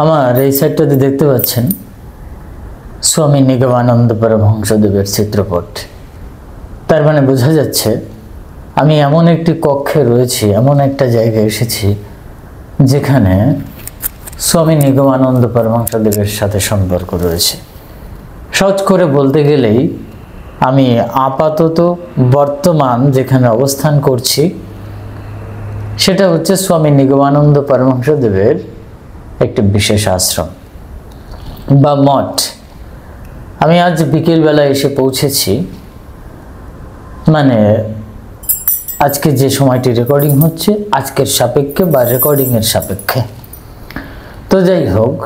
আমার এই সাইডটাতে দেখতে পাচ্ছেন স্বামী নিগমানন্দ পরমহংসদেবের চিত্রপট। তার মানে বোঝা যাচ্ছে আমি এমন একটি কক্ষে রয়েছি, এমন একটা জায়গায় এসেছি যেখানে স্বামী নিগমানন্দ পরমহংসদেবের সাথে সম্পর্ক রয়েছে। সহজ করে বলতে গেলেই আমি আপাতত বর্তমান যেখানে অবস্থান করছি সেটা হচ্ছে স্বামী নিগমানন্দ পরমহংসদেবের একটি বিশেষ আশ্রম বা মঠ। আমি আজ বিকেলবেলা এসে পৌঁছেছি, মানে আজকে যে সময়টি রেকর্ডিং হচ্ছে আজকের সাপেক্ষে বা রেকর্ডিংয়ের সাপেক্ষে। তো যাই হোক,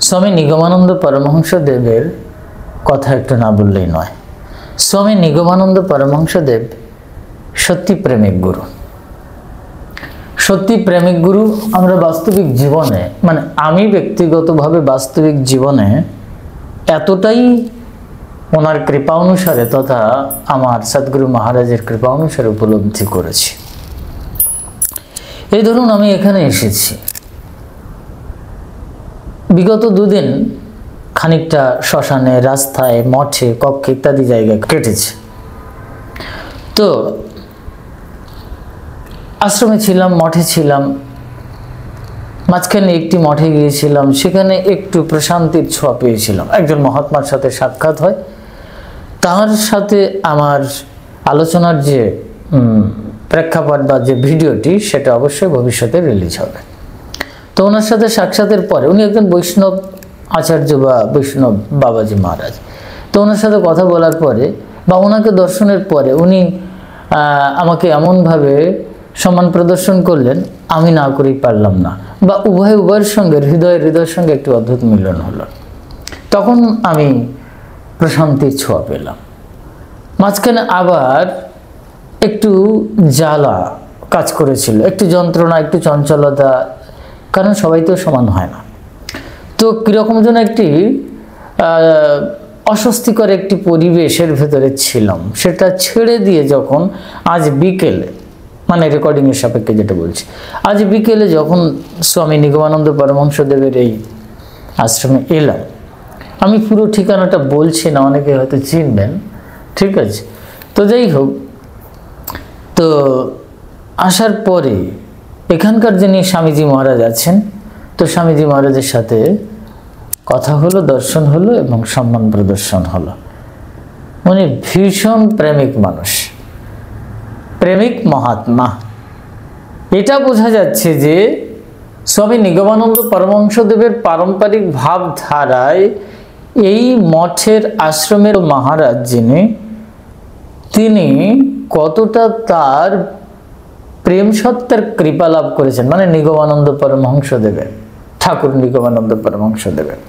স্বামী নিগমানন্দ পরমহংসদেবের কথা একটু না বললেই নয়। স্বামী নিগমানন্দ পরমহংসদেব সত্যি প্রেমিক গুরু। সত্যি প্রেমিক গুরু। আমরা বাস্তবিক জীবনে, মানে আমি ব্যক্তিগতভাবে বাস্তবিক জীবনে এতটাই ওনার কৃপা অনুসারে তথা আমার সদ্গুরু মহারাজের কৃপা অনুসারে উপলব্ধি করেছি। এই ধরুন আমি এখানে এসেছি, বিগত দুদিন খানিকটা শ্মশানে, রাস্তায়, মঠে, কক্ষে ইত্যাদি জায়গায় কেটেছে। তো আশ্রমে ছিলাম, মঠে ছিলাম, মাঝখানে একটি মঠে গিয়েছিলাম, সেখানে একটু প্রশান্তির ছোঁয়া পেয়েছিলাম। একজন মহাত্মার সাথে সাক্ষাৎ হয়, তার সাথে আমার আলোচনার যে প্রেক্ষাপট বা যে ভিডিওটি সেটা অবশ্যই ভবিষ্যতে রিলিজ হবে। তো ওনার সাথে সাক্ষাতের পরে, উনি একজন বৈষ্ণব আচার্য বা বৈষ্ণব বাবাজি মহারাজ। তো ওনার সাথে কথা বলার পরে বা ওনাকে দর্শনের পরে উনি আমাকে এমনভাবে সম্মান প্রদর্শন করলেন, আমি না করেই পারলাম না, বা উভয়ের সঙ্গে হৃদয়ের সঙ্গে একটু অদ্ভুত মিলন হলো। তখন আমি প্রশান্তির ছোঁয়া পেলাম। মাঝখানে আবার একটু জ্বালা কাজ করেছিল, একটু যন্ত্রণা, একটু চঞ্চলতা, কারণ সবাই তো সমান হয় না। তো কীরকম যেন একটি অস্বস্তিকর একটি পরিবেশের ভেতরে ছিলাম। সেটা ছেড়ে দিয়ে যখন আজ বিকেলে, মানে রেকর্ডিংয়ের সাপেক্ষে যেটা বলছি, আজ বিকেলে যখন স্বামী নিগমানন্দ পরমহংসদেবের এই আশ্রমে এলাম, আমি পুরো ঠিকানাটা বলছি না, অনেকে হয়তো চিনবেন, ঠিক আছে? তো যাই হোক, তো আসার পরে এখানকার যিনি স্বামীজি মহারাজ আছেন, তো স্বামীজি মহারাজের সাথে কথা হলো, দর্শন হলো এবং সম্মান প্রদর্শন হলো। উনি ভীষণ প্রেমিক মানুষ, প্রেমিক মহাত্মা। এটা বোঝা যাচ্ছে যে স্বামী নিগমানন্দ পরমহংসদেবের পারম্পরিক ভাবধারায় এই মঠের আশ্রমের মহারাজ যিনি, তিনি কতটা তার প্রেম সত্তার কৃপা লাভ করেছেন, মানে নিগমানন্দ পরমহংসদেবের, ঠাকুর নিগমানন্দ পরমহংসদেবের।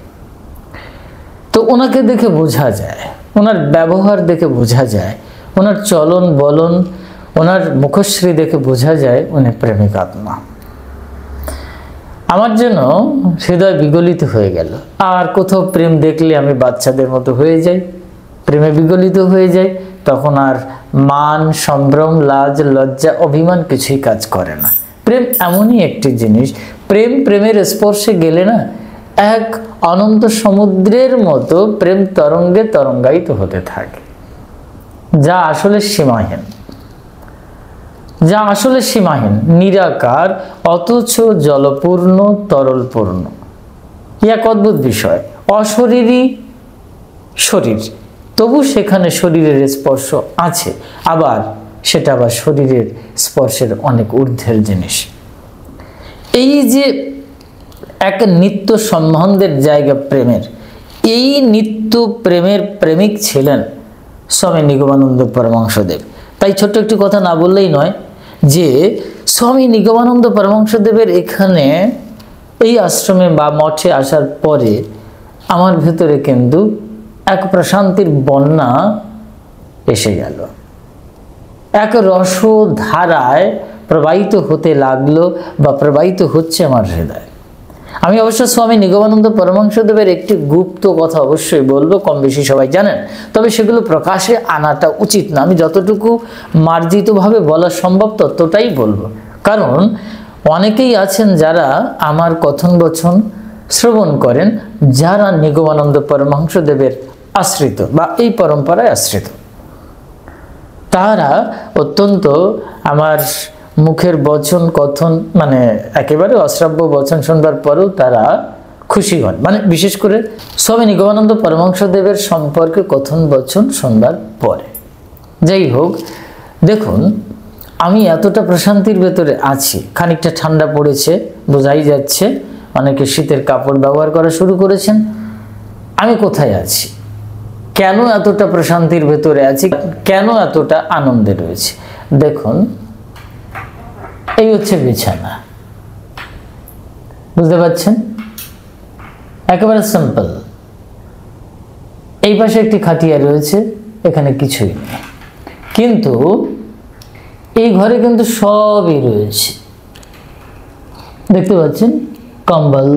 তো ওনাকে দেখে বোঝা যায়, ওনার ব্যবহার দেখে বোঝা যায়, ওনার চলন বলন, ওনার মুখশ্রী দেখে বোঝা যায় উনি প্রেমিক আত্মা। আমার যেন হৃদয় বিগলিত হয়ে গেল। আর কোথাও প্রেম দেখলে আমি বাচ্চাদের মতো হয়ে যাই, প্রেমে বিগলিত হয়ে যাই। তখন আর মান, সম্ভ্রম, লাজ, লজ্জা, অভিমান কিছুই কাজ করে না। প্রেম এমনই একটি জিনিস, প্রেমের স্পর্শে গেলে না এক অনন্ত সমুদ্রের মতো প্রেম তরঙ্গে তরঙ্গায়িত হতে থাকে, যা আসলে সীমাহীন, নিরাকার, অথচ জলপূর্ণ, তরলপূর্ণ। এক অদ্ভুত বিষয়, অশরীরী শরীর, তবু সেখানে শরীরের স্পর্শ আছে, আবার সেটা আবার শরীরের স্পর্শের অনেক ঊর্ধ্বের জিনিস। এই যে এক নিত্য সম্বন্ধের জায়গা প্রেমের, এই নিত্য প্রেমের প্রেমিক ছিলেন স্বামী নিগমানন্দ পরমহংসদেব। তাই ছোট্ট একটি কথা না বললেই নয় যে স্বামী নিগমানন্দ পরমহংসদেবের এখানে এই আশ্রমে বা মঠে আসার পরে আমার ভেতরে কিন্তু এক প্রশান্তির বন্যা এসে গেল, এক রসধারায় প্রবাহিত হতে লাগলো বা প্রবাহিত হচ্ছে আমার হৃদয়। আমি অবশ্য স্বামী নিগমানন্দ পরমহংসদেবের একটি গুপ্ত কথা অবশ্যই বলবো, কম বেশি সবাই জানেন, তবে সেগুলো প্রকাশে আনাটা উচিত না। আমি যতটুকু মার্জিতভাবে বলা সম্ভব ততটাই বলবো, কারণ অনেকেই আছেন যারা আমার কথন বচন শ্রবণ করেন যারা নিগমানন্দ পরমহংসদেবের আশ্রিত বা এই পরম্পরায় আশ্রিত। তারা অত্যন্ত আমার মুখের বচন কথন মানে একেবারে অশ্রাব্য বচন শুনবার পরেও তারা খুশি হন, মানে বিশেষ করে স্বামী নিগমানন্দ পরমহংসদেবের সম্পর্কে কথন বচন শুনবার পরে। যাই হোক, দেখুন আমি এতটা প্রশান্তির ভেতরে আছি, খানিকটা ঠান্ডা পড়েছে বোঝাই যাচ্ছে, অনেকে শীতের কাপড় ব্যবহার করা শুরু করেছেন। আমি কোথায় আছি, কেন এতটা প্রশান্তির ভেতরে আছি, কেন এতটা আনন্দে রয়েছে? দেখুন এই হচ্ছে বিছানা, বুঝতে পারছেন? একেবারে সিম্পল। এই পাশে একটি খাটিয়া রয়েছে, এখানে কিছুই নেই, কিন্তু এই ঘরে কিন্তু সবই রয়েছে, দেখতে পাচ্ছেন, কম্বল,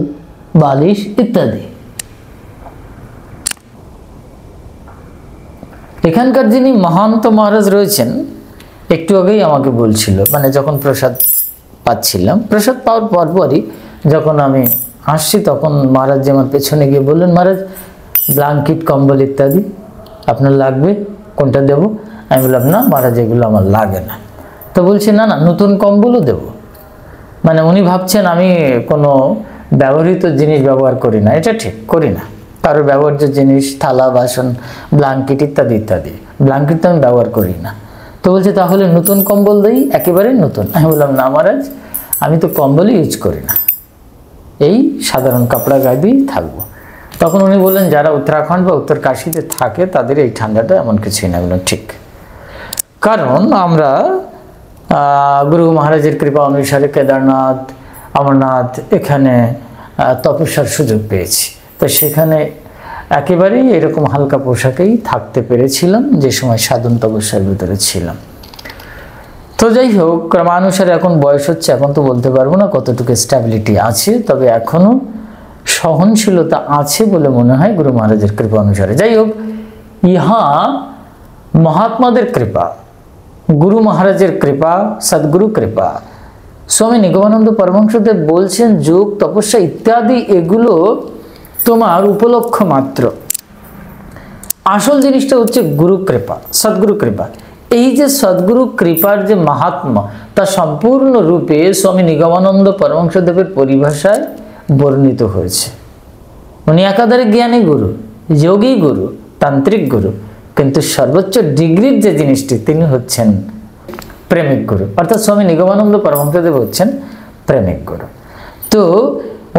বালিশ ইত্যাদি। এখানকার যিনি মহান্ত মহারাজ রয়েছেন, একটু আগেই আমাকে বলছিল, মানে যখন প্রসাদ পাচ্ছিলাম, প্রসাদ পাওয়ার পরপরই যখন আমি আসছি তখন মহারাজ আমার পেছনে গিয়ে বললেন, মহারাজ ব্ল্যাঙ্কেট কম্বল ইত্যাদি আপনার লাগবে, কোনটা দেব? আমি বললাম না মহারাজ এগুলো আমার লাগে না। তো বলছে না না নতুন কম্বলও দেব। মানে উনি ভাবছেন আমি কোনো ব্যবহৃত জিনিস ব্যবহার করি না, এটা ঠিক করি না। কারোর ব্যবহার্য জিনিস, থালা বাসন, ব্ল্যাঙ্কেট ইত্যাদি ইত্যাদি, ব্ল্যাঙ্কেট তো আমি ব্যবহার করি না। তো বলছে তাহলে নতুন কম্বল দেই, একেবারে নতুন। আমি বললাম না মহারাজ আমি তো কম্বলই ইউজ করি না, এই সাধারণ কাপড়া গায়ে দিয়েই থাকবো। তখন উনি বললেন যারা উত্তরাখণ্ড বা উত্তর কাশীতে থাকে তাদের এই ঠান্ডাটা এমন কিছুই না। বললাম ঠিক, কারণ আমরা গুরু মহারাজের কৃপা অনুসারে কেদারনাথ, অমরনাথ এখানে তপস্যার সুযোগ পেয়েছি, তো সেখানে একেবারেই এরকম হালকা পোশাকেই থাকতে পেরেছিলাম যে সময় সাধন তপস্যার ভিতরে ছিলাম। তো যাই হোক, ক্রমানুসারে এখন বয়স হচ্ছে, এখন তো বলতে পারবো না কতটুকু স্ট্যাবিলিটি আছে, তবে এখনো সহনশীলতা আছে বলে মনে হয় গুরু মহারাজের কৃপা অনুসারে। যাই হোক, ইহা মহাত্মাদের কৃপা, গুরু মহারাজের কৃপা, সদ্গুরু কৃপা। স্বামী নিগমানন্দ পরমহংসদেব বলছেন যোগ তপস্যা ইত্যাদি এগুলো তোমার উপলক্ষ মাত্র, আসল জিনিসটা হচ্ছে গুরু কৃপা, সদ্গুরু কৃপা। এই যে সদ্গুরু কৃপার যে মাহাত্ম্য তা সম্পূর্ণ রূপে স্বামী নিগমানন্দ পরমহংসদেবের পরিভাষায় বর্ণিত হয়েছে। উনি একাধারে জ্ঞানী গুরু, যোগী গুরু, তান্ত্রিক গুরু, কিন্তু সর্বোচ্চ ডিগ্রির যে জিনিসটি তিনি হচ্ছেন প্রেমিক গুরু, অর্থাৎ স্বামী নিগমানন্দ পরমহংসদেব হচ্ছেন প্রেমিক গুরু। তো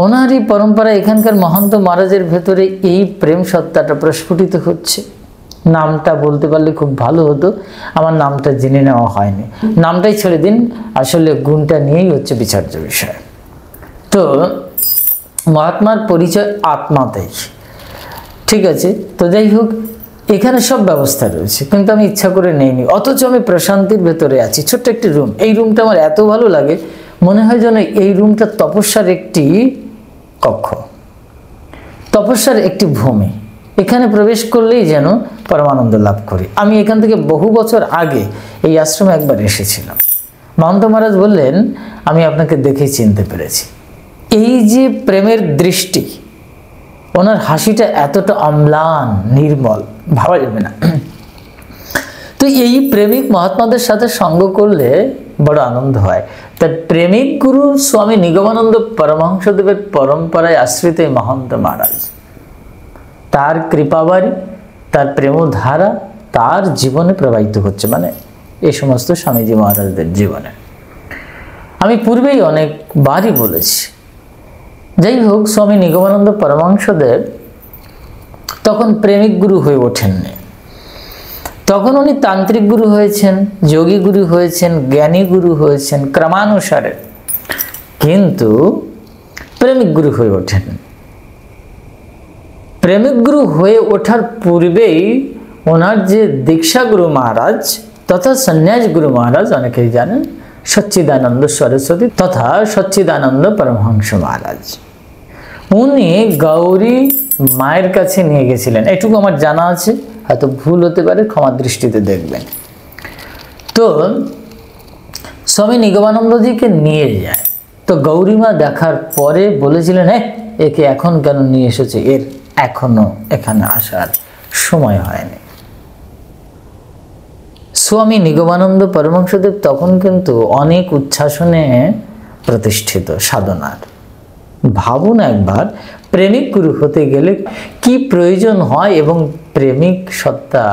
ওনারই পরম্পরা এখানকার মহান্ত মহারাজের ভেতরে এই প্রেম সত্তাটা প্রস্ফুটিত হচ্ছে। নামটা বলতে পারলে খুব ভালো হতো, আমার নামটা জেনে নেওয়া হয়নি, নামটাই ছেড়ে দিন, আসলে গুণটা নিয়েই হচ্ছে বিচার্য বিষয়। তো মহাত্মার পরিচয় আত্মাতেই, ঠিক আছে। তো যাই হোক, এখানে সব ব্যবস্থা রয়েছে, কিন্তু আমি ইচ্ছা করে নেইনি, অথচ আমি প্রশান্তির ভেতরে আছি। ছোট্ট একটি রুম, এই রুমটা আমার এত ভালো লাগে, মনে হয় যেন এই রুমটা তপস্যার একটি কক্ষ, তপস্যার একটি ভূমি। এখানে প্রবেশ করলেই যেন পরমানন্দ লাভ করি। আমি এখান থেকে বহু বছর আগে এই আশ্রমে একবার এসেছিলাম। মহন্ত মহারাজ বললেন আমি আপনাকে দেখেই চিনতে পেরেছি। এই যে প্রেমের দৃষ্টি, ওনার হাসিটা এতটা অম্লান নির্মল, ভাবা যাবে না। তো এই প্রেমিক মহাত্মাদের সাথে সঙ্গ করলে বড় আনন্দ হয়। তাই প্রেমিক গুরু স্বামী নিগমানন্দ পরমহংসদেবের পরম্পরায় আশ্রিত এই মহন্ত মহারাজ, তার কৃপাবারী, তার প্রেমধারা তার জীবনে প্রবাহিত হচ্ছে, মানে এই সমস্ত স্বামীজি মহারাজদের জীবনে। আমি পূর্বেই অনেকবারই বলেছি। যাই হোক, স্বামী নিগমানন্দ পরমহংসদেব তখন প্রেমিক গুরু হয়ে ওঠেননি, তখন উনি তান্ত্রিক গুরু হয়েছেন, যোগী গুরু হয়েছেন, জ্ঞানী গুরু হয়েছেন ক্রমানুসারে, কিন্তু প্রেমিক গুরু হয়ে ওঠেন। প্রেমিক গুরু হয়ে ওঠার পূর্বেই ওনার যে দীক্ষা গুরু মহারাজ তথা সন্ন্যাস গুরু মহারাজ, অনেকেই জানেন, সচ্চিদানন্দ সরস্বতী তথা সচ্চিদানন্দ পরমহংস মহারাজ, উনি গৌরী মায়ের কাছে নিয়ে গেছিলেন। এটুকু আমার জানা আছে, হয়তো ভুল হতে পারে, ক্ষমা দৃষ্টিতে দেখবেন। তো স্বামী নিগমানন্দজিকে নিয়ে যায়, তো গৌরীমা দেখার পরে বলেছিলেন একে এখন কেন নিয়ে এসেছে, এর এখনো এখানে আসার সময় হয়নি। স্বামী নিগমানন্দ পরমহংসদেব তখন কিন্তু অনেক উচ্ছ্বাসনে প্রতিষ্ঠিত সাধনার। ভাবুন একবার, প্রেমিক গুরু হতে গেলে কি প্রয়োজন হয় এবং প্রেমিক সত্তা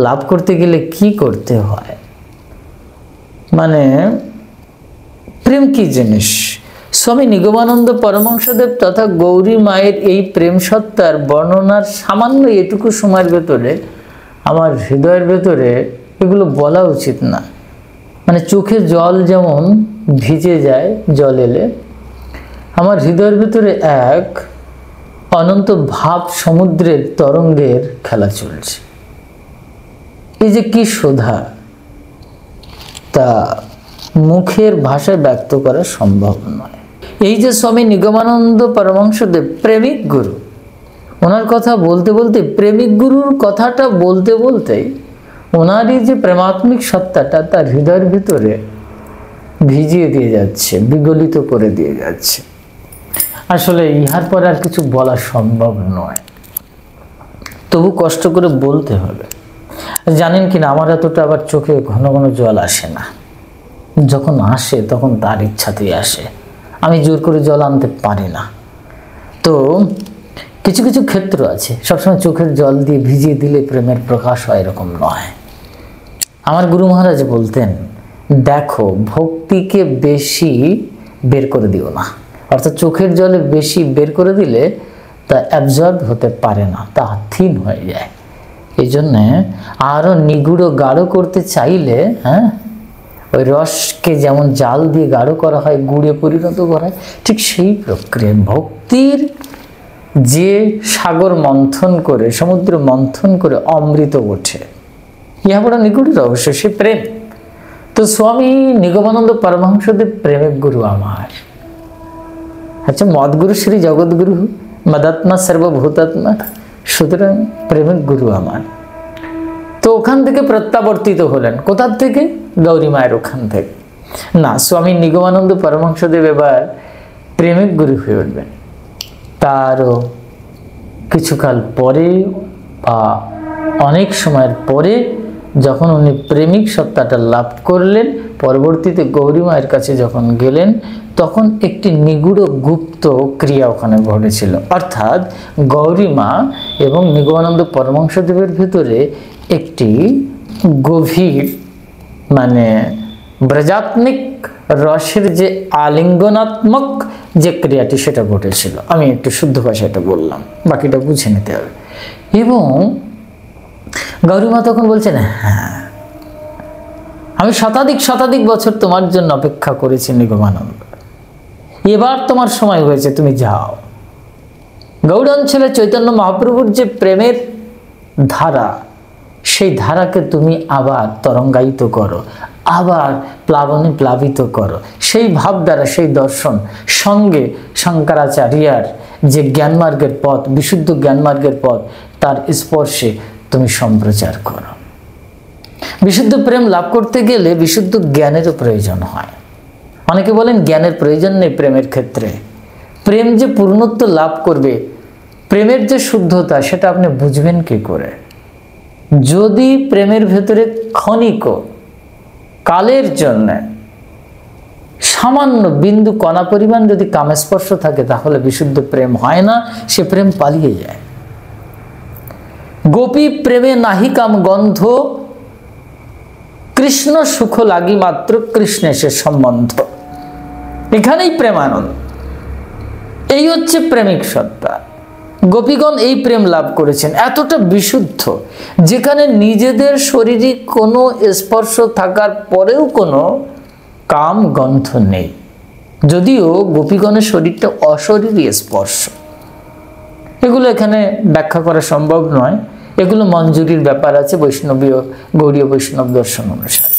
লাভ করতে গেলে কি করতে হয়। মানে প্রেম কি জিনিস? স্বামী নিগমানন্দ পরমহংসদেব তথা গৌরী মায়ের এই প্রেম সত্তার বর্ণনার সামান্য এটুকু সময়ের ভেতরে আমার হৃদয়ের ভেতরে এগুলো বলা উচিত না। মানে চোখে জল যেমন ভিজে যায় জল এলে, আমার হৃদয়ের ভেতরে এক অনন্ত ভাব সমুদ্রের তরঙ্গের খেলা চলছে। এই যে কি শোধা, তা মুখের ভাষায় ব্যক্ত করা সম্ভব নয়। এই যে স্বামী নিগমানন্দ পরমহংসদেব প্রেমিক গুরু, ওনার কথা বলতে বলতে, প্রেমিক গুরুর কথাটা বলতে বলতে ওনারই যে প্রেমাত্মিক সত্তাটা তার হৃদয়ের ভিতরে ভিজিয়ে দিয়ে যাচ্ছে, বিগলিত করে দিয়ে যাচ্ছে। আসলে ইহার পর আর কিছু বলা সম্ভব নয়, তবু কষ্ট করে বলতে হবে। জানেন কিনা, আমার এতটা আবার চোখে ঘন ঘন জল আসে না, যখন আসে তখন তার ইচ্ছাতেই আসে, আমি জোর করে জল আনতে পারি না। তো কিছু কিছু ক্ষেত্র আছে, সবসময় চোখের জল দিয়ে ভিজিয়ে দিলে প্রেমের প্রকাশ হয় এরকম নয়। আমার গুরু মহারাজ বলতেন, দেখো ভক্তিকে বেশি বের করে দিও না, অর্থাৎ চোখের জলে বেশি বের করে দিলে তা অ্যাবজর্ব হতে পারে না, তা থিন হয়ে যায়। এই জন্যে আরও নিগুড়ো গাঢ় করতে চাইলে, ওই রসকে যেমন জাল দিয়ে গাঢ় করা হয়, গুড়ে পরিণত করা হয়, ঠিক সেই প্রক্রিয়া ভক্তির যে সাগর মন্থন করে, সমুদ্র মন্থন করে অমৃত ওঠে, ইহা বড় নিগুড় রহস্য, সে প্রেম। তো স্বামী নিগমানন্দ পরমহংসদেব প্রেমিক গুরু আমার। আচ্ছা, মদগুরু শ্রী জগৎগুরু মদাত্মা সর্বভূতাত্মা, সুতরাং প্রেমিক গুরু আমার। তো ওখান থেকে প্রত্যাবর্তিত হলেন, কোথার থেকে? গৌরী মায়ের ওখান থেকে। না, স্বামী নিগমানন্দ পরমহংসদেব এবার প্রেমিক গুরু হয়ে উঠবেন। তারও কিছুকাল পরে বা অনেক সময়ের পরে যখন উনি প্রেমিক সত্তাটা লাভ করলেন, পরবর্তীতে গৌরী মায়ের কাছে যখন গেলেন, তখন একটি নিগুড় গুপ্ত ক্রিয়া ওখানে ঘটেছিল। অর্থাৎ গৌরী মা এবং নিগমানন্দ পরমহংসদেবের ভিতরে একটি গভীর, মানে ব্রজাত্মিক রসের যে আলিঙ্গনাত্মক যে ক্রিয়াটি, সেটা ঘটেছিল। আমি একটু শুদ্ধ ভাষাটা বললাম, বাকিটা বুঝে নিতে হবে। এবং গৌরী মা তখন বলছেন, হ্যাঁ, আমি শতাধিক বছর তোমার জন্য অপেক্ষা করেছি নিগমানন্দ, এবার তোমার সময় হয়েছে, তুমি যাও। গৌড়াঞ্চলে চৈতন্য মহাপ্রভুর যে প্রেমের ধারা, সেই ধারাকে তুমি আবার তরঙ্গায়িত করো, আবার প্লাবনে প্লাবিত করো। সেই ভাবধারা, সেই দর্শন সঙ্গে শঙ্করাচার্যার যে জ্ঞানমার্গের পথ, বিশুদ্ধ জ্ঞানমার্গের পথ, তার স্পর্শে তুমি সম্প্রচার করো। বিশুদ্ধ প্রেম লাভ করতে গেলে বিশুদ্ধ জ্ঞানেরও প্রয়োজন হয়। অনেকে বলেন জ্ঞানের প্রয়োজন নেই প্রেমের ক্ষেত্রে। প্রেম যে পূর্ণত্ব লাভ করবে, প্রেমের যে শুদ্ধতা, সেটা আপনি বুঝবেন কি করে? যদি প্রেমের ভেতরে ক্ষণিক কালের জন্য সামান্য বিন্দু কণা পরিমাণ যদি কামস্পর্শ থাকে, তাহলে বিশুদ্ধ প্রেম হয় না, সে প্রেম পালিয়ে যায়। গোপী প্রেমে নাহি কাম গন্ধ, কৃষ্ণ সুখ লাগি মাত্র, কৃষ্ণে সে সম্বন্ধ। এখানেই প্রেমানন্দ, এই হচ্ছে প্রেমিক সত্তা। গোপীগণ এই প্রেম লাভ করেছেন, এতটা বিশুদ্ধ, যেখানে নিজেদের শরীরে কোনো স্পর্শ থাকার পরেও কোনো কাম গন্ধ নেই। যদিও গোপীগণের শরীরটা অশরীরী স্পর্শ, এগুলো এখানে ব্যাখ্যা করা সম্ভব নয়, এগুলো মঞ্জুরির ব্যাপার আছে বৈষ্ণবীয় গৌড়ীয় বৈষ্ণব দর্শন অনুসারে।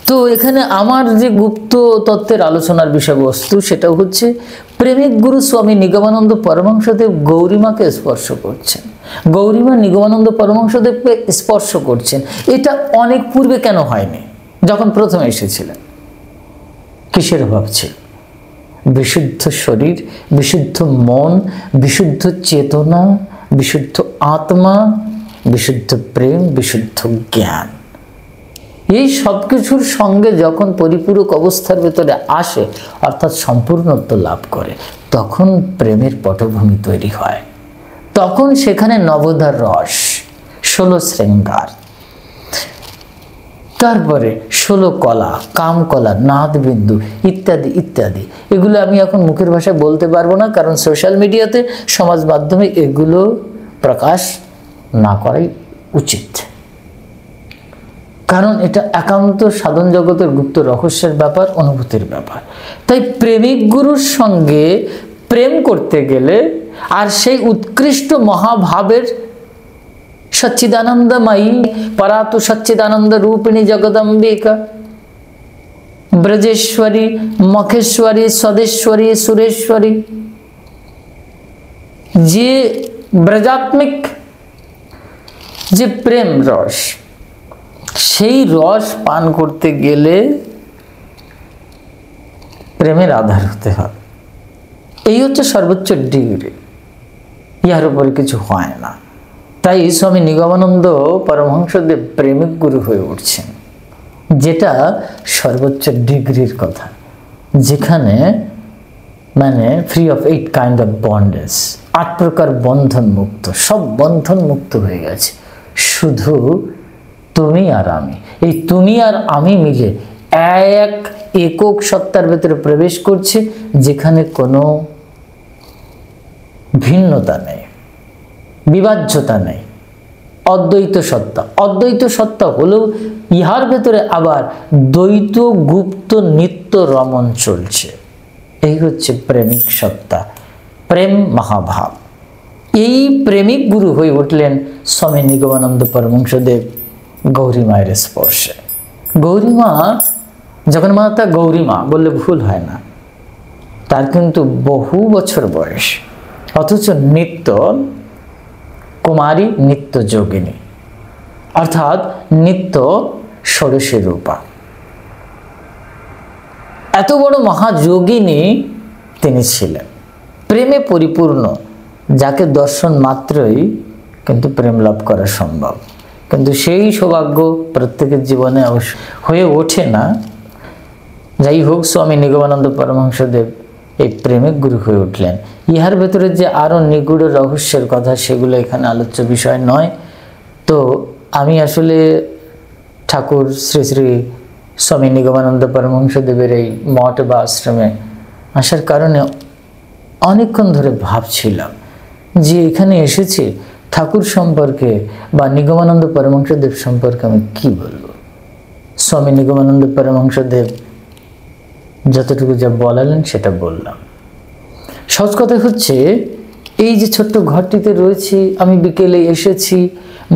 তো এখানে আমার যে গুপ্ত তত্ত্বের আলোচনার বিষয়বস্তু, সেটা হচ্ছে প্রেমিক গুরু স্বামী নিগমানন্দ পরমহংসদেব গৌরীমাকে স্পর্শ করছেন, গৌরীমা নিগমানন্দ পরমহংসদেবকে স্পর্শ করছেন। এটা অনেক পূর্বে কেন হয়নি? যখন প্রথমে এসেছিলেন কিসের অভাব ছিল? বিশুদ্ধ শরীর, বিশুদ্ধ মন, বিশুদ্ধ চেতনা, বিশুদ্ধ আত্মা, বিশুদ্ধ প্রেম, বিশুদ্ধ জ্ঞান, এই সব কিছুর সঙ্গে যখন পরিপূরক অবস্থার ভেতরে আসে, অর্থাৎ সম্পূর্ণত্ব লাভ করে, তখন প্রেমের পটভূমি তৈরি হয়। তখন সেখানে নবদার রস, 16 শৃঙ্গার, তারপরে 16 কলা, কামকলা, নাদবিন্দু ইত্যাদি ইত্যাদি। এগুলো আমি এখন মুখের ভাষায় বলতে পারবো না, কারণ সোশ্যাল মিডিয়াতে, সমাজ মাধ্যমে এগুলো প্রকাশ না করাই উচিত, কারণ এটা একান্ত সাধন জগতের গুপ্ত রহস্যের ব্যাপার, অনুভূতির ব্যাপার। তাই প্রেমিক গুরুর সঙ্গে প্রেম করতে গেলে, আর সেই উৎকৃষ্ট মহাভাবের সচ্চিদানন্দময়ী পরাতু সচ্চিদানন্দ রূপিণী জগদম্বিকা ব্রজেশ্বরী, মখেশ্বরী, স্বদেশ্বরী, সুরেশ্বরী, যে ব্রজাত্মিক যে প্রেম রস, সেই রস পান করতে গেলে প্রেমের আধার হতে হবে। এই হচ্ছে সর্বোচ্চ ডিগ্রি, ইহার উপরে কিছু হয় না। তাই স্বামী নিগমানন্দ পরমহংসদেব প্রেমিক গুরু হয়ে উঠছেন, যেটা সর্বোচ্চ ডিগ্রির কথা, যেখানে মানে free of 8 kind of bondage, 8 প্রকার বন্ধন মুক্ত, সব বন্ধন মুক্ত হয়ে গেছে। শুধু তুমি আর আমি, এই তুমি আর আমি মিলে এক একক সত্তার ভেতরে প্রবেশ করছে, যেখানে কোনো ভিন্নতা নেই, বিভাজ্যতা নেই, অদ্বৈত সত্তা। অদ্বৈত সত্তা হলেও ইহার ভেতরে আবার দ্বৈত গুপ্ত নিত্য রমণ চলছে। এই হচ্ছে প্রেমিক সত্তা, প্রেম মহাভাব। এই প্রেমিক গুরু হয়ে উঠলেন স্বামী নিগমানন্দ পরমহংসদেব গৌরী মায়ের স্পর্শে। গৌরীমা, জগন্মাতা গৌরীমা বললে ভুল হয় না, তার কিন্তু বহু বছর বয়স, অথচ নিত্য কুমারী, নিত্য যোগিনী, অর্থাৎ নিত্য ষোড়শী রূপা। এত বড় মহাযোগিনী তিনি ছিলেন, প্রেমে পরিপূর্ণ, যাকে দর্শন মাত্রই কিন্তু প্রেম লাভ করা সম্ভব। কিন্তু সেই সৌভাগ্য প্রত্যেকের জীবনে অবশ্য হয়ে ওঠে না। যাই হোক, স্বামী নিগমানন্দ পরমহংসদেব এই প্রেমিক গুরু হয়ে উঠলেন। ইহার ভেতরে যে আরও নিগূঢ় রহস্যের কথা, সেগুলো এখানে আলোচ্য বিষয় নয়। তো আমি আসলে ঠাকুর শ্রী শ্রী স্বামী নিগমানন্দ পরমহংসদেবের এই মঠ বা আশ্রমে আসার কারণে অনেকক্ষণ ধরে ভাবছিলাম যে এখানে এসেছি, ঠাকুর সম্পর্কে বা নিগমানন্দ পরমহংসদেব সম্পর্কে আমি কি বলবো। স্বামী নিগমানন্দ পরমহংসদেব যতটুকু যা বলালেন সেটা বললাম। সহজ কথা হচ্ছে, এই যে ছোট্ট ঘরটিতে রয়েছি, আমি বিকেলে এসেছি,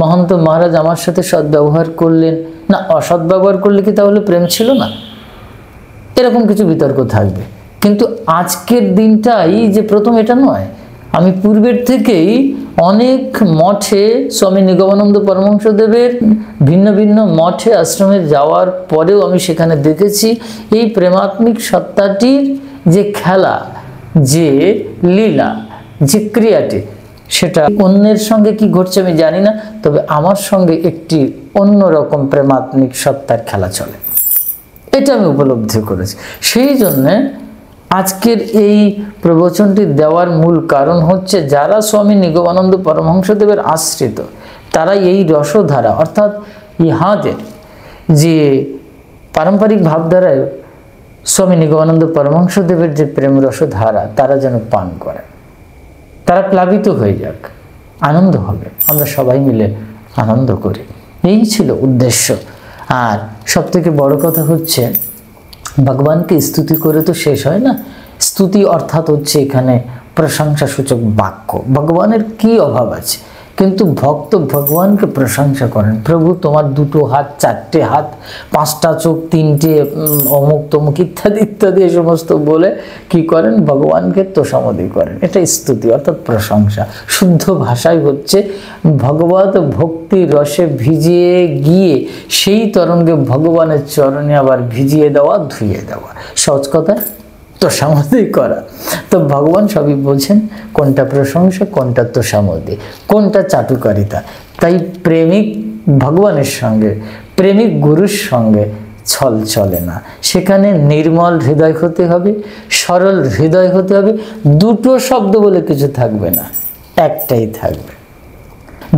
মহন্ত মহারাজ আমার সাথে সদ্ব্যবহার করলেন না, অসৎ ব্যবহার করলে কি তাহলে প্রেম ছিল না? এরকম কিছু বিতর্ক থাকবে। কিন্তু আজকের দিনটাই যে প্রথম এটা নয়, আমি পূর্বের থেকেই অনেক মঠে স্বামী নিগমানন্দ পরমহংসদেবের ভিন্ন ভিন্ন মঠে আশ্রমে যাওয়ার পরেও আমি সেখানে দেখেছি এই প্রেমাত্মিক সত্তাটির যে খেলা, যে লীলা, যে ক্রিয়াটি, সেটা অন্যের সঙ্গে কি ঘটছে আমি জানি না, তবে আমার সঙ্গে একটি অন্যরকম প্রেমাত্মিক সত্তার খেলা চলে, এটা আমি উপলব্ধি করেছি। সেই জন্যে আজকের এই প্রবচনটি দেওয়ার মূল কারণ হচ্ছে, যারা স্বামী নিগমানন্দ পরমহংসদেবের আশ্রিত, তারা এই রসধারা, অর্থাৎ ইহাদের যে পারম্পরিক ভাবধারায় স্বামী নিগমানন্দ পরমহংসদেবের যে প্রেম রসধারা, তারা যেন পান করে, তারা প্লাবিত হয়ে যাক, আনন্দ হবে, আমরা সবাই মিলে আনন্দ করি, এই ছিল উদ্দেশ্য। আর সব থেকে বড় কথা হচ্ছে, ভগবানকে স্তুতি করে তো শেষ হয় না। স্তুতি অর্থাৎ হচ্ছে এখানে প্রশংসাসূচক বাক্য। ভগবানের কি অভাব আছে, কিন্তু ভক্ত ভগবানকে প্রশংসা করেন। প্রভু তোমার 2 হাত, 4টে হাত, 5টা চোখ, 3টে অমুক তমুক ইত্যাদি ইত্যাদি এই সমস্ত বলে কি করেন, ভগবানকে তোষামোদি করেন। এটা স্তুতি অর্থাৎ প্রশংসা। শুদ্ধ ভাষায় হচ্ছে ভগবত ভক্তি রসে ভিজিয়ে গিয়ে সেই তরঙ্গে ভগবানের চরণে আবার ভিজিয়ে দেওয়া, ধুয়ে দেওয়া। সহজ কথা তোষামদি করা। তো ভগবান সবই বলছেন, কোনটা প্রশংসা, কোনটা তোষামদি, কোনটা চাটুকারিতা। তাই প্রেমিক ভগবানের সঙ্গে, প্রেমিক গুরুর সঙ্গে ছল চলে না। সেখানে নির্মল হৃদয় হতে হবে, সরল হৃদয় হতে হবে। দুটো শব্দ বলে কিছু থাকবে না, একটাই থাকবে।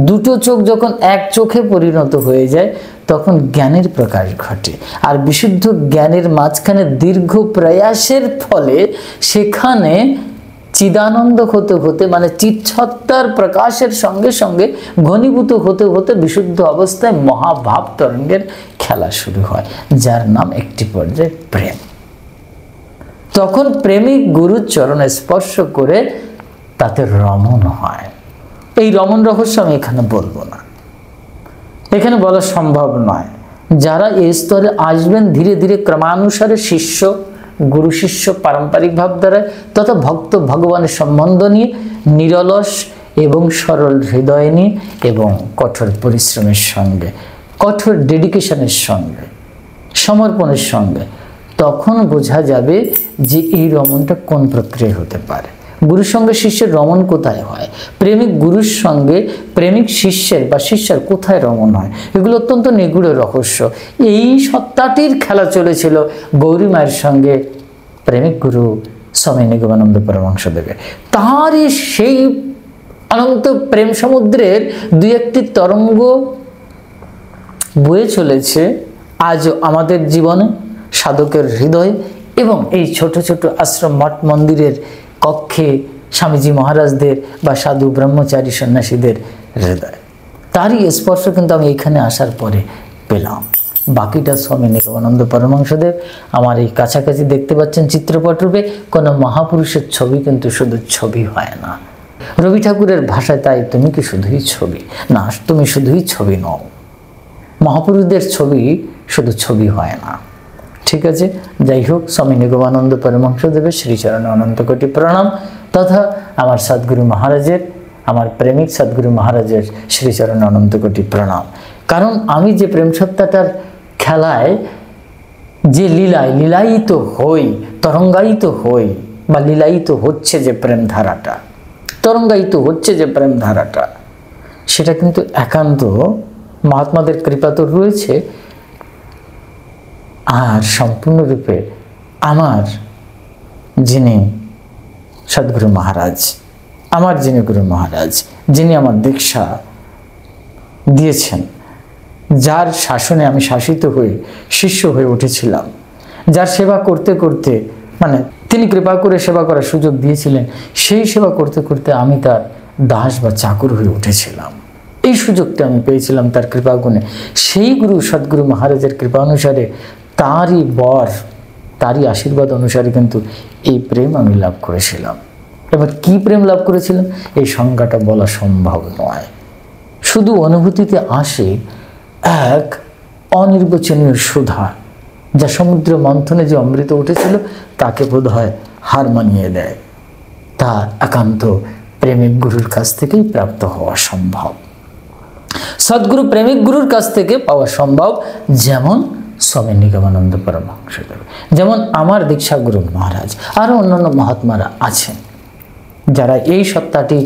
দুটো চোখ যখন এক চোখে পরিণত হয়ে যায় তখন জ্ঞানের প্রকাশ ঘটে। আর বিশুদ্ধ জ্ঞানের মাঝখানে দীর্ঘ প্রয়াসের ফলে সেখানে চিদানন্দ হতে হতে, মানে চিৎসত্তার প্রকাশের সঙ্গে সঙ্গে ঘনীভূত হতে হতে বিশুদ্ধ অবস্থায় মহাভাব তরঙ্গের খেলা শুরু হয়, যার নাম একটি পর্যায়ে প্রেম। তখন প্রেমিক গুরুর চরণে স্পর্শ করে তাতে রমণ হয়। এই রমণ রহস্য আমি এখানে বলবো না, এখানে বলা সম্ভব নয়। যারা এই স্তরে আসবেন ধীরে ধীরে ক্রমানুসারে শিষ্য, গুরু শিষ্য পারম্পরিক ভাবধারায় তথা ভক্ত ভগবানের সম্বন্ধ নিয়ে নিরলস এবং সরল হৃদয় নিয়ে এবং কঠোর পরিশ্রমের সঙ্গে, কঠোর ডেডিকেশনের সঙ্গে, সমর্পণের সঙ্গে, তখন বোঝা যাবে যে এই রমণটা কোন প্রক্রিয়ায় হতে পারে। গুরুর সঙ্গে শিষ্যের রমণ কোথায় হয়, প্রেমিক গুরুর সঙ্গে প্রেমিক শিষ্যের বা শিষ্যের কোথায় রমণ হয়, এগুলো অত্যন্ত নিগূঢ় রহস্য। এই সত্তাটির খেলা চলেছিল গৌরী মায়ের সঙ্গে প্রেমিক গুরু স্বামী নিগমানন্দ পরমহংসদেবের। তারই সেই অনন্ত প্রেম সমুদ্রের দুই একটি তরঙ্গ বয়ে চলেছে আজও আমাদের জীবনে, সাধকের হৃদয়ে এবং এই ছোট ছোট আশ্রম মঠ মন্দিরের কক্ষে স্বামীজি মহারাজদের বা সাধু ব্রহ্মচারী সন্ন্যাসীদের হৃদয়। তারই স্পর্শ কিন্তু আমি এখানে আসার পরে পেলাম। বাকিটা স্বামী নিগমানন্দ পরমহংসদেব আমার এই কাছাকাছি দেখতে পাচ্ছেন চিত্রপট রূপে। কোনো মহাপুরুষের ছবি কিন্তু শুধু ছবি হয় না। রবি ঠাকুরের ভাষায় তাই তুমি কি শুধুই ছবি না, তুমি শুধুই ছবি নও। মহাপুরুষদের ছবি শুধু ছবি হয় না। ঠিক আছে, যাই হোক, স্বামী নিগমানন্দ পরমহংসদেবের শ্রীচরণে অনন্ত কোটি প্রণাম, তথা আমার সদ্গুরু মহারাজের, আমার প্রেমিক সদ্গুরু মহারাজের শ্রীচরণে অনন্ত কোটি প্রণাম। কারণ আমি যে প্রেম সত্তাটার খেলায়, যে লীলায় লীলায়িত হই, তরঙ্গায়িত হই, বা লীলায়িত হচ্ছে যে প্রেম ধারাটা, তরঙ্গায়িত হচ্ছে যে প্রেম ধারাটা, সেটা কিন্তু একান্ত মহাত্মাদের কৃপা তো রয়েছে, আর সম্পূর্ণরূপে আমার যিনি সদ্গুরু মহারাজ, আমার যিনি গুরু মহারাজ, যিনি আমার দীক্ষা দিয়েছেন, যার শাসনে আমি শাসিত হয়ে শিষ্য হয়ে উঠেছিলাম, যার সেবা করতে করতে, মানে তিনি কৃপা করে সেবা করার সুযোগ দিয়েছিলেন, সেই সেবা করতে করতে আমি তার দাস বা চাকর হয়ে উঠেছিলাম। এই সুযোগটা আমি পেয়েছিলাম তার কৃপাগুণে। সেই গুরু সদ্গুরু মহারাজের কৃপা অনুসারে, তারই বর, তারই আশীর্বাদ অনুসারে কিন্তু এই প্রেম আমি লাভ করেছিলাম। এবার কি প্রেম লাভ করেছিলাম এই সংজ্ঞাটা বলা সম্ভব নয়। শুধু অনুভূতিতে আসে এক অনির্বচনীয় সুধা, যা সমুদ্র মন্থনে যে অমৃত উঠেছিল তাকে বোধ হয় হার মানিয়ে দেয়। তা একান্ত প্রেমিক গুরুর কাছ থেকেই প্রাপ্ত হওয়া সম্ভব। সদ্গুরু প্রেমিক গুরুর কাছ থেকে পাওয়া সম্ভব, যেমন স্বামী নিগমানন্দ পরমহংসদেব, যেমন আমার দীক্ষা গুরু মহারাজ, আরও অন্যান্য মহাত্মারা আছেন যারা এই সত্তাটি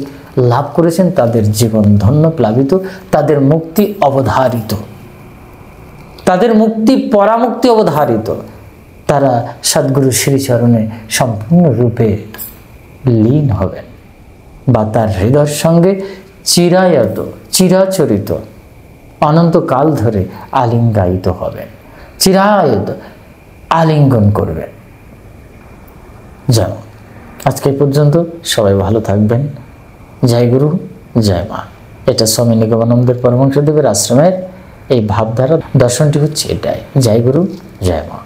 লাভ করেছেন। তাদের জীবন ধন্য প্লাবিত, তাদের মুক্তি অবধারিত, তাদের মুক্তি পরামুক্তি অবধারিত। তারা সদ্গুরু শ্রীচরণে সম্পূর্ণরূপে লীন হবেন বা তার হৃদয়ের সঙ্গে চিরায়ত, চিরাচরিত, অনন্তকাল ধরে আলিঙ্গায়িত হবেন, চিরায়ত আলিঙ্গন করবেন। যেমন আজকে পর্যন্ত সবাই ভালো থাকবেন। জয় গুরু, জয় মা। এটা স্বামী নিগমানন্দ পরমহংসদেবের আশ্রমের এই ভাবধারা দর্শনটি হচ্ছে এটাই। জয় গুরু, জয় মা।